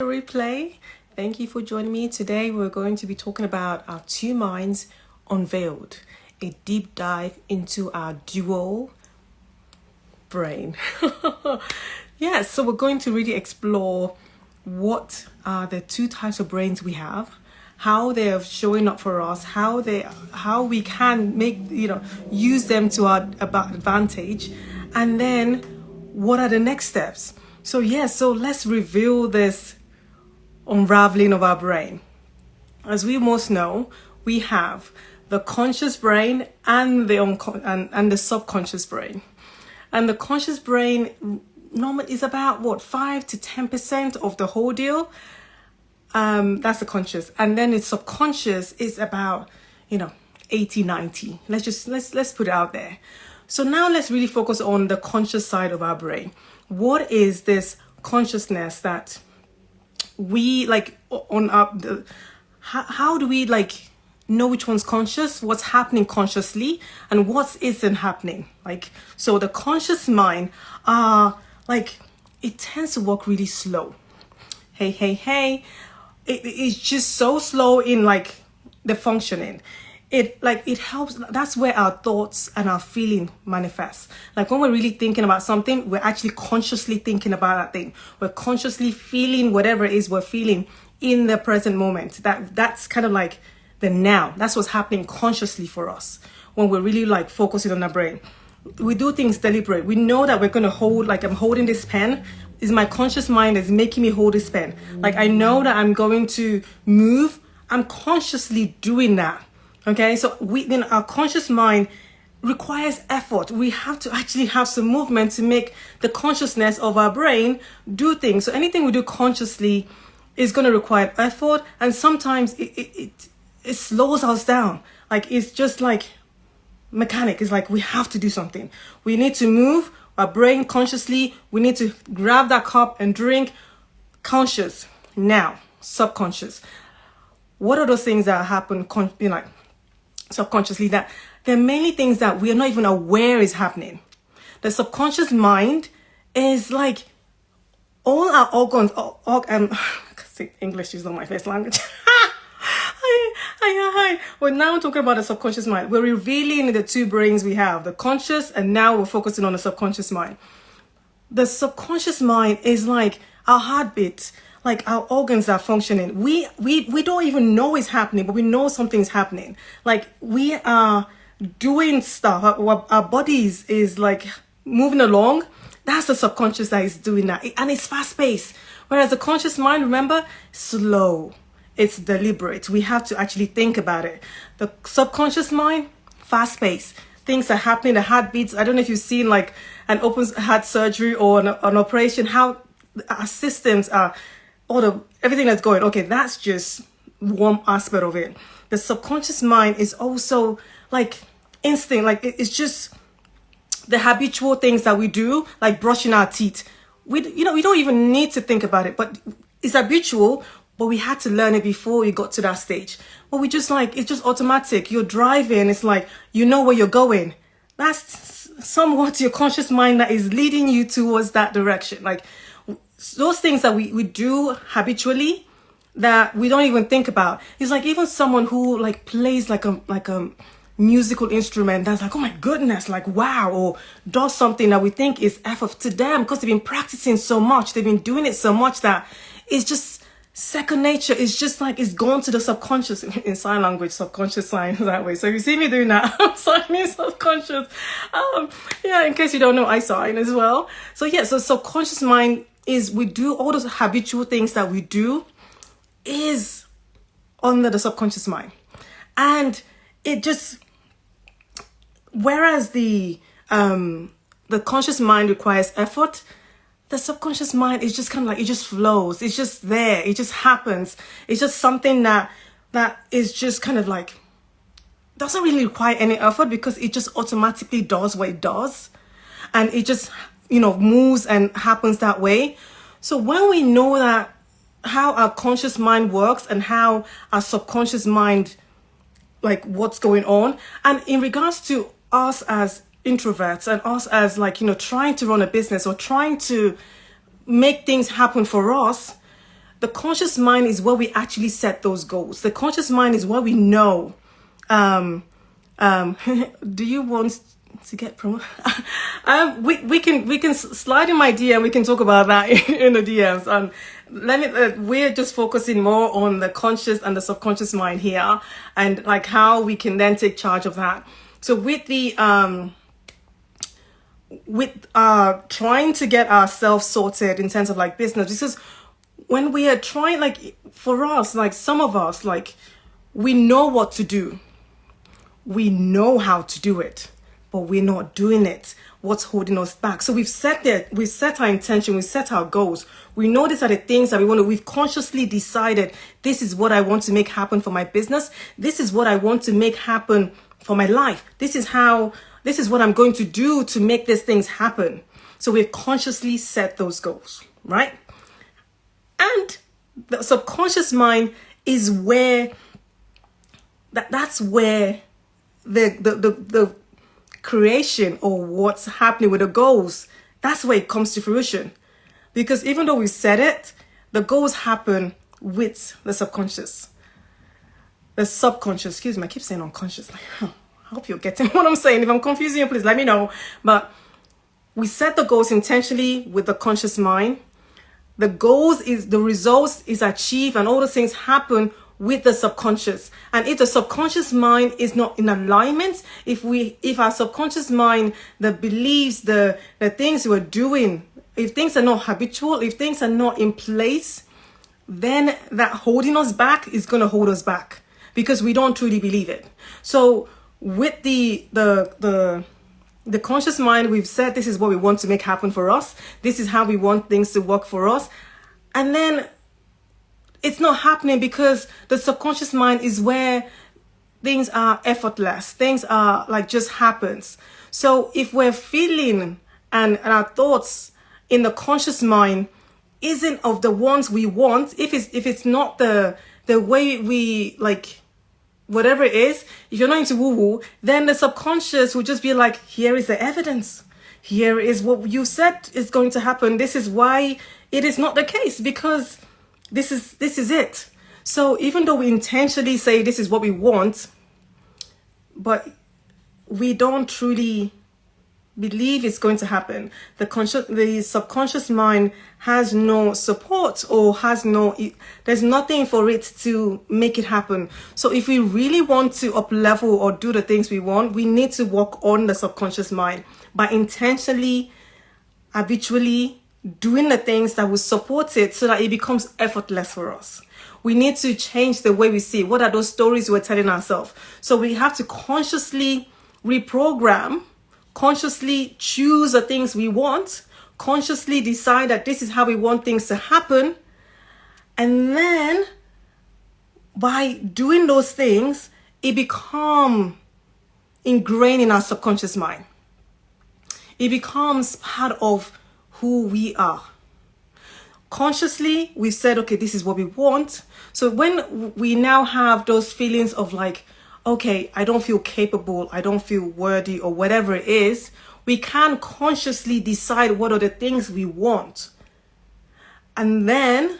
Replay. Thank you for joining me. Today we're going to be talking about our two minds unveiled, a deep dive into our dual brain. Yes, so we're going to really explore what are the two types of brains we have, how they are showing up for us, how we can use them to our advantage, and then what are the next steps. So let's reveal this unraveling of our brain. As we most know, we have the conscious brain and the subconscious brain. And the conscious brain normally is about 5 to 10% of the whole deal. That's the conscious, and then the subconscious is about 80-90. Let's put it out there. So now let's really focus on the conscious side of our brain. What is this consciousness that we how do we know which one's conscious, what's happening consciously, and what isn't happening? So the conscious mind it tends to work really slow. Hey. It's just so slow in the functioning. It helps. That's where our thoughts and our feeling manifest. When we're really thinking about something, we're actually consciously thinking about that thing. We're consciously feeling whatever it is we're feeling in the present moment. That's kind of the now. That's what's happening consciously for us when we're really focusing on our brain. We do things deliberate. We know that we're going to hold, I'm holding this pen. Is my conscious mind is making me hold this pen. I know that I'm going to move. I'm consciously doing that. Okay, so our conscious mind requires effort. We have to actually have some movement to make the consciousness of our brain do things. So anything we do consciously is going to require effort, and sometimes it slows us down. It's just mechanic. It's we have to do something. We need to move our brain consciously. We need to grab that cup and drink. Conscious. Now, subconscious. What are those things that happen subconsciously, that they're mainly things that we are not even aware is happening? The subconscious mind is all our organs. English is not my first language. Hi. Well, now we're talking about the subconscious mind. We're revealing the two brains we have, the conscious, and now we're focusing on the subconscious mind. The subconscious mind is our heartbeat. Our organs are functioning. We don't even know it's happening, but we know something's happening. We are doing stuff. Our bodies is moving along. That's the subconscious that is doing that. And it's fast paced. Whereas the conscious mind, remember, slow. It's deliberate. We have to actually think about it. The subconscious mind, fast paced. Things are happening. The heartbeats. I don't know if you've seen an open heart surgery or an operation, how our systems are, everything that's going. Okay, that's just one aspect of it. The subconscious mind is also instinct. It's just the habitual things that we do, like brushing our teeth. We don't even need to think about it, but it's habitual. But we had to learn it before we got to that stage. But we just it's just automatic. You're driving. It's you know where you're going. That's somewhat your conscious mind that is leading you towards that direction. Those things that we do habitually that we don't even think about. It's even someone who plays a musical instrument that's oh my goodness, wow, or does something that we think is effort to them because they've been practicing so much, they've been doing it so much that it's just second nature. It's just it's gone to the subconscious. In sign language, subconscious sign that way. So if you see me doing that, I'm signing subconscious. In case you don't know, I sign as well. So subconscious mind is we do all those habitual things that we do is under the subconscious mind. And it just, whereas the conscious mind requires effort, the subconscious mind is just kind of it just flows. It's just there. It just happens. It's just something that is just kind of doesn't really require any effort because it just automatically does what it does. And it just, moves and happens that way. So when we know that how our conscious mind works and how our subconscious mind, what's going on, and in regards to us as introverts and us as trying to run a business or trying to make things happen for us, The conscious mind is where we actually set those goals. The conscious mind is where we know. Do you want to get promoted? We can slide in my DM. We can talk about that in the DMs. We're just focusing more on the conscious and the subconscious mind here, and like how we can then take charge of that. So with the trying to get ourselves sorted in terms of like business, because when we are trying, like for us, like some of us, like we know what to do, we know how to do it, but we're not doing it. What's holding us back? So we've set our intention, we've set our goals. We know these are the things that we want to, we've consciously decided, this is what I want to make happen for my business. This is what I want to make happen for my life. This is what I'm going to do to make these things happen. So we've consciously set those goals, right? And the subconscious mind is where, that's where the creation or what's happening with the goals, that's where it comes to fruition. Because even though we said it, the goals happen with the subconscious. The subconscious, excuse me, I keep saying unconscious. Like, I hope you're getting what I'm saying. If I'm confusing you, please let me know. But we set the goals intentionally with the conscious mind. The goals is, the results is achieved, and all the things happen with the subconscious. And if the subconscious mind is not in alignment, if our subconscious mind, the beliefs, the things we're doing, if things are not habitual, if things are not in place, then that holding us back is going to hold us back because we don't truly believe it. So with the conscious mind, we've said this is what we want to make happen for us. This is how we want things to work for us. And then it's not happening because the subconscious mind is where things are effortless. Things are like just happens. So if we're feeling and our thoughts in the conscious mind isn't of the ones we want, if it's not the way we like, whatever it is, if you're not into woo-woo, then the subconscious will just be like, here is the evidence. Here is what you said is going to happen. This is why it is not the case, because this is it. So even though we intentionally say this is what we want, but we don't truly believe it's going to happen, the subconscious mind has no support or there's nothing for it to make it happen. So if we really want to up level or do the things we want, we need to work on the subconscious mind by intentionally, habitually doing the things that will support it so that it becomes effortless for us. We need to change the way we see. What are those stories we're telling ourselves? So we have to consciously reprogram, consciously choose the things we want, consciously decide that this is how we want things to happen. And then by doing those things, it becomes ingrained in our subconscious mind. It becomes part of who we are. Consciously, we said, okay, this is what we want. So when we now have those feelings of like, okay, I don't feel capable, I don't feel worthy, or whatever it is, we can consciously decide what are the things we want. And then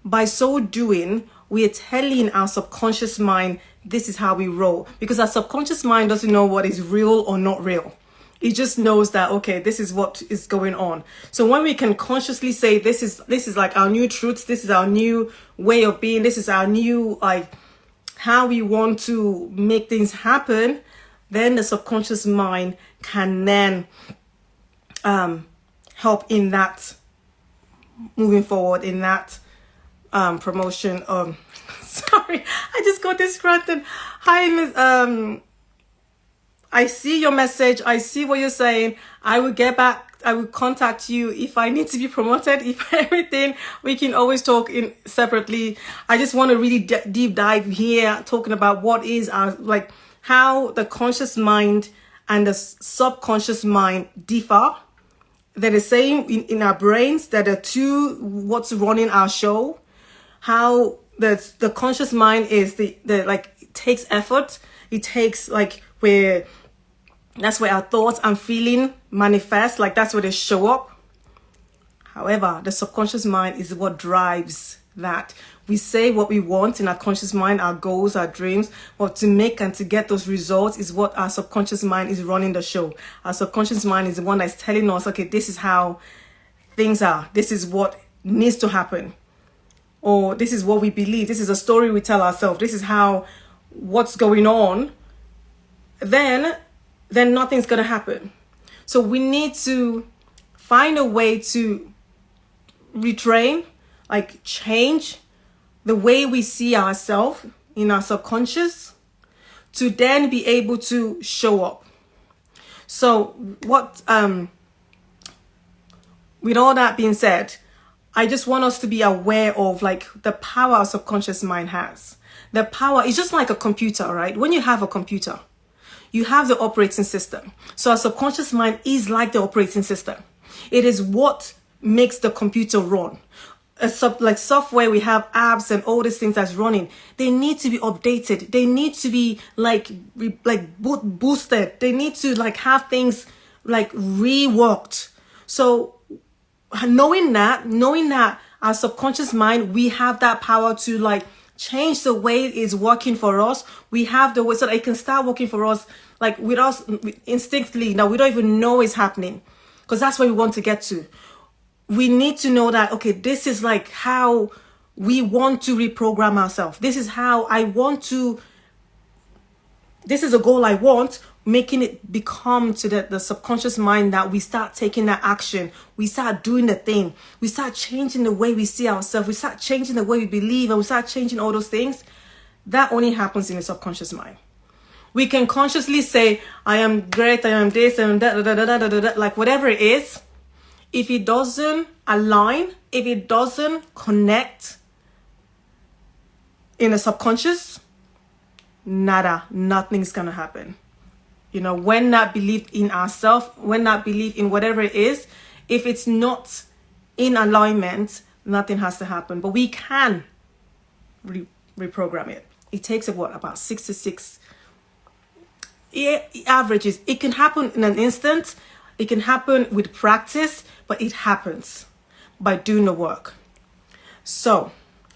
by so doing, we are telling our subconscious mind, this is how we roll. Because our subconscious mind doesn't know what is real or not real. It just knows that, okay, this is what is going on. So when we can consciously say, this is like our new truths, this is our new way of being, this is our new, like, how we want to make things happen, then the subconscious mind can then help in that moving forward, in that promotion. Sorry, I just got distracted. Hi, Miss. I see your message. I see what you're saying. I will get back. I will contact you if I need to be promoted. If everything, we can always talk in separately. I just want to really deep dive here, talking about what is our, like, how the conscious mind and the subconscious mind differ. They're the same in our brains. They're the two, what's running our show. How the conscious mind is the like, it takes effort. It takes like that's where our thoughts and feeling manifest, like that's where they show up. However, the subconscious mind is what drives that. We say what we want in our conscious mind, our goals, our dreams, but to make and to get those results is what our subconscious mind is running the show. Our subconscious mind is the one that's telling us, okay, this is how things are. This is what needs to happen. Or this is what we believe. This is a story we tell ourselves. This is how what's going on. Then nothing's going to happen. So we need to find a way to retrain, like change the way we see ourselves in our subconscious to then be able to show up. So what, with all that being said, I just want us to be aware of like the power our subconscious mind has. The power is just like a computer, right? When you have a computer, you have the operating system. So our subconscious mind is like the operating system. It is what makes the computer run. Like software, we have apps and all these things that's running. They need to be updated. They need to be boosted. They need to like have things like reworked. So knowing that our subconscious mind, we have that power to like change the way it is working for us. We have the way so that it can start working for us, like with us instinctively. Now we don't even know it's happening, because that's where we want to get to. We need to know that, okay, this is like how we want to reprogram ourselves. This is how I want to, this is a goal I want, making it become to the subconscious mind that we start taking that action. We start doing the thing. We start changing the way we see ourselves. We start changing the way we believe, and we start changing all those things. That only happens in the subconscious mind. We can consciously say, I am great, I am this, I am that, like whatever it is. If it doesn't align, if it doesn't connect in the subconscious, nothing's gonna happen. You know, when that belief in ourselves, when that belief in whatever it is, if it's not in alignment, nothing has to happen. But we can reprogram it. It takes about 6 to 6 averages. It can happen in an instant. It can happen with practice, but it happens by doing the work. So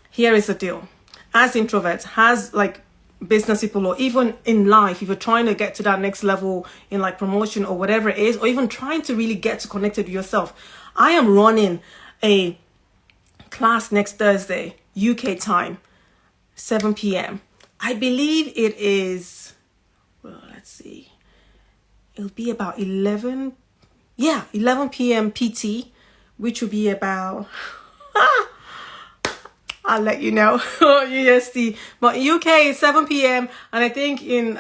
here is the deal. As introverts, as like business people, or even in life, if you're trying to get to that next level in like promotion or whatever it is, or even trying to really get to connected with yourself, I am running a class next Thursday, UK time, 7 p.m. I believe it is, well, let's see. It'll be about 11 p.m. PT, which will be about, I'll let you know, USD. But UK is 7 p.m. And I think in,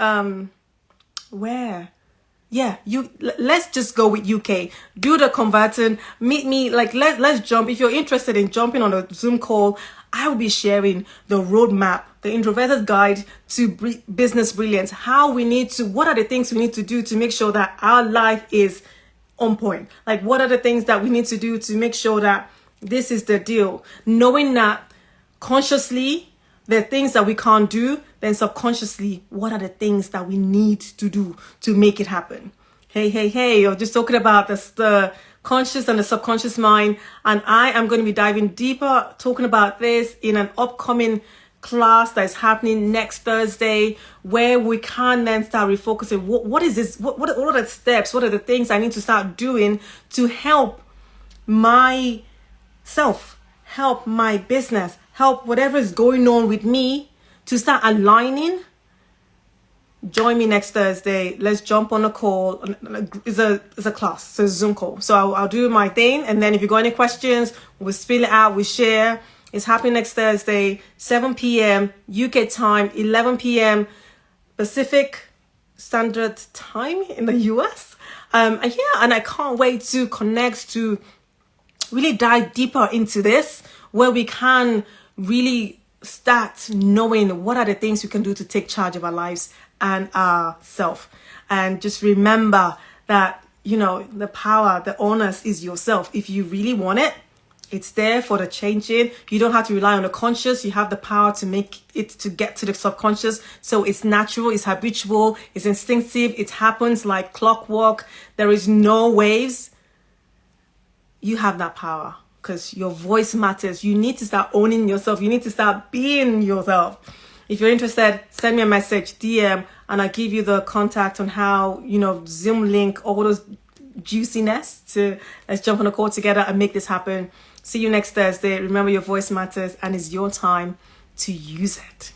let's just go with UK. Do the converting, meet me, like let's jump. If you're interested in jumping on a Zoom call, I will be sharing the roadmap, the introverted guide to business brilliance. What are the things we need to do to make sure that our life is on point? Like, what are the things that we need to do to make sure that this is the deal? Knowing that consciously, there are things that we can't do, then subconsciously, what are the things that we need to do to make it happen? Hey, you're just talking about the conscious and the subconscious mind. And I am going to be diving deeper, talking about this in an upcoming class that is happening next Thursday, where we can then start refocusing. What is this? What are the steps? What are the things I need to start doing to help myself, help my business, help whatever is going on with me to start aligning? Join me next Thursday. Let's jump on a call. It's a class, it's a Zoom call. So I'll do my thing, and then if you got any questions, we'll spill it out, we share. It's happening next Thursday, 7 p.m. UK time, 11 p.m. Pacific Standard Time in the US. And I can't wait to connect, to really dive deeper into this, where we can really start knowing what are the things we can do to take charge of our lives and ourselves. And just remember that, you know, the power, the onus is yourself. If you really want it, it's there for the changing. You don't have to rely on the conscious. You have the power to make it, to get to the subconscious. So it's natural, it's habitual, it's instinctive. It happens like clockwork. There is no waves. You have that power. because your voice matters. You need to start owning yourself. You need to start being yourself. If you're interested, send me a message, DM, and I'll give you the contact on how, you know, Zoom link, all those juiciness to let's jump on a call together and make this happen. See you next Thursday. Remember, your voice matters and it's your time to use it.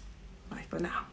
Bye for now.